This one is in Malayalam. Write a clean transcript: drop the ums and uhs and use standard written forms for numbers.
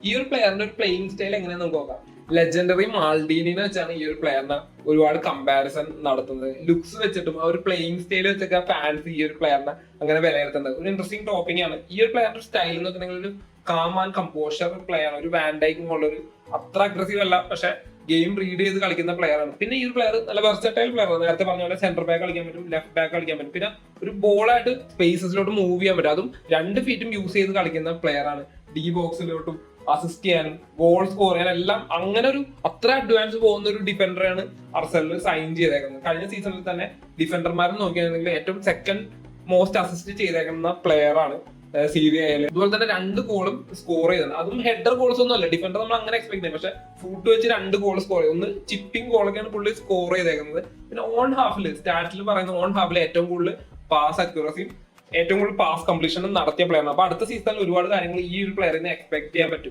ഈ ഒരു പ്ലെയറിന്റെ ഒരു പ്ലേയിങ് സ്റ്റൈൽ എങ്ങനെയാന്ന് നമുക്ക് നോക്കാം. ലെജൻഡറി മാൾഡീനിനെ വെച്ചാണ് ഈ ഒരു പ്ലെയറിനെ ഒരുപാട് കമ്പാരിസൺ നടത്തുന്നത്. ലുക്സ് വെച്ചിട്ടും ആ ഒരു പ്ലേയിങ് സ്റ്റൈൽ വെച്ചൊക്കെ ഫാൻസ് ഈ ഒരു പ്ലെയറിനെ അങ്ങനെ വിലയിരുത്തുന്നത് ഒരു ഇൻട്രസ്റ്റിംഗ് ടോപ്പിക് ആണ്. ഈ ഒരു പ്ലെയറിന്റെ സ്റ്റൈൽ എന്ന് വെച്ചിട്ടുണ്ടെങ്കിൽ ഒരു കാം ആൻഡ് കമ്പോഷർ പ്ലെയർ ആണ്. ഒരു വാൻഡൈക്കും ഉള്ളൊരു അത്ര അഗ്രസീവ് അല്ല, പക്ഷെ ഗെയിം റീഡ് ചെയ്ത് കളിക്കുന്ന പ്ലെയർ ആണ്. പിന്നെ ഈ ഒരു പ്ലെയർ നല്ല വെർസറ്റൈൽ പ്ലെയർ ആണ്. നേരത്തെ പറഞ്ഞ പോലെ സെന്റർ ബാക്ക് കളിക്കാൻ പറ്റും, ലെഫ്റ്റ് ബാക്ക് കളിക്കാൻ പറ്റും. പിന്നെ ഒരു ബോളായിട്ട് സ്പേസസിലോട്ട് മൂവ് ചെയ്യാൻ പറ്റും. അതും 2 ഫീറ്റും യൂസ് ചെയ്ത് കളിക്കുന്ന പ്ലെയർ ആണ്. ഡി ബോക്സിലോട്ടും അസിസ്റ്റ് ചെയ്യാനും ഗോൾ സ്കോർ ചെയ്യാനും എല്ലാം അങ്ങനെ ഒരു അത്ര അഡ്വാൻസ് പോകുന്ന ഒരു ഡിഫൻഡറാണ് അർസനൽ സൈൻ ചെയ്തേക്കുന്നത്. കഴിഞ്ഞ സീസണിൽ തന്നെ ഡിഫൻഡർമാരെ നോക്കിയാണെങ്കിൽ ഏറ്റവും സെക്കൻഡ് മോസ്റ്റ് അസിസ്റ്റ് ചെയ്തേക്കുന്ന പ്ലെയർ ആണ് സീരിയയില്. അതുപോലെ തന്നെ 2 ഗോളും സ്കോർ ചെയ്തത്. അതും ഹെഡർ ഗോൾസ് ഒന്നും അല്ല, ഡിഫൻഡർ നമ്മൾ അങ്ങനെ എക്സ്പെക്ട് ചെയ്യും. പക്ഷെ ഫുട്ട് വെച്ച് 2 ഗോൾ സ്കോർ ചെയ്തു. ഒന്ന് ചിപ്പിംഗ് ഗോളൊക്കെയാണ് പുള്ളി സ്കോർ ചെയ്തേക്കുന്നത്. പിന്നെ ഓൺ ഹാഫില് സ്റ്റാറ്റിൽ പറയുന്ന ഓൺ ഹാഫിൽ ഏറ്റവും കൂടുതൽ പാസ് അക്യുറസിയും ഏറ്റവും കൂടുതൽ പാസ് കംപ്ലീഷനും നടത്തിയ പ്ലെയറാണ്. അപ്പൊ അടുത്ത സീസണിൽ ഒരുപാട് കാര്യങ്ങൾ ഈ ഒരു പ്ലെയറിനെ എക്സ്പെക്ട് ചെയ്യാൻ പറ്റും.